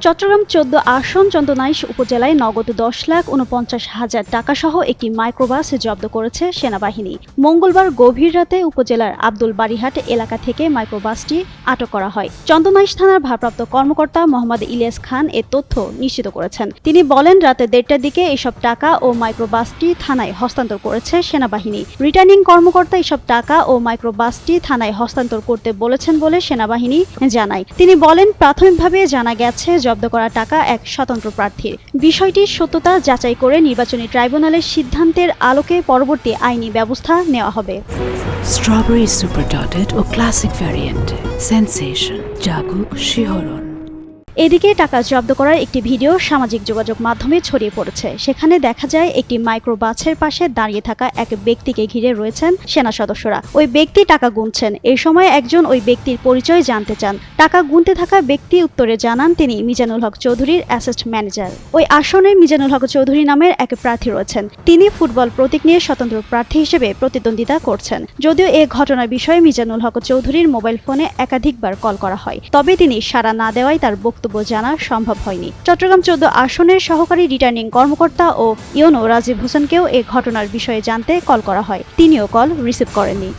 চট্টগ্রাম ১৪ আসন চন্দনাইশ উপজেলায় নগদ ১০,৪৯,০০০ টাকা সহ একটি মাইক্রোবাস জব্দ করেছে সেনাবাহিনী। মঙ্গলবার গভীর রাতে উপজেলার আব্দুল বারিহাট এলাকা থেকে মাইক্রোবাসটি আটক করা হয়। চন্দনাইশ থানার ভারপ্রাপ্ত কর্মকর্তা মোহাম্মদ ইলিয়াস খান এ তথ্য নিশ্চিত করেছেন। তিনি বলেন, রাতে ১:৩০টার দিকে এসব টাকা ও মাইক্রোবাসটি থানায় হস্তান্তর করেছে সেনাবাহিনী। রিটার্নিং কর্মকর্তা এসব টাকা ও মাইক্রোবাসটি থানায় হস্তান্তর করতে বলেছেন বলে সেনাবাহিনী জানায়। তিনি বলেন, প্রাথমিকভাবে জানা গেছে জব্দ করা টাকা এক স্বতন্ত্র প্রার্থীর। বিষয়টির সত্যতা যাচাই করে নির্বাচনী ট্রাইব্যুনালের সিদ্ধান্তের আলোকে পরবর্তী আইনি ব্যবস্থা নেওয়া হবে। স্ট্রবেরি সুপার ডটেড ও ক্লাসিক ভ্যারিয়েন্ট সেন্সেশন জাগুক শিহরণ। এদিকে টাকা জব্দ করার একটি ভিডিও সামাজিক যোগাযোগ মাধ্যমে ছড়িয়ে পড়েছে। সেখানে দেখা যায় একটি মাইক্রোবাসের পাশে দাঁড়িয়ে থাকা এক ব্যক্তিকে ঘিরে রয়েছেন সেনা সদস্যরা। ওই ব্যক্তি টাকা গুনছেন। এই সময় একজন ওই ব্যক্তির পরিচয় জানতে চান। টাকা গুনতে থাকা ব্যক্তি উত্তরে জানান তিনি মিজানুল হক চৌধুরীর অ্যাসিস্ট্যান্ট ম্যানেজার। ওই আসনে মিজানুল হক চৌধুরী নামের এক প্রার্থী রয়েছেন। তিনি ফুটবল প্রতীক নিয়ে স্বতন্ত্র প্রার্থী হিসেবে প্রতিদ্বন্দ্বিতা করছেন। যদিও এ ঘটনার বিষয়ে মিজানুল হক চৌধুরীর মোবাইল ফোনে একাধিকবার কল করা হয়, তবে তিনি সাড়া না দেওয়ায় তার বক্তব্য জানা সম্ভব হয়নি। চট্টগ্রাম ১৪ আসনের সহকারী রিটার্নিং কর্মকর্তা ও ইওনো রাজীব হোসেনকেও এ ঘটনার বিষয়ে জানতে কল করা হয়। তিনিও কল রিসিভ করেননি।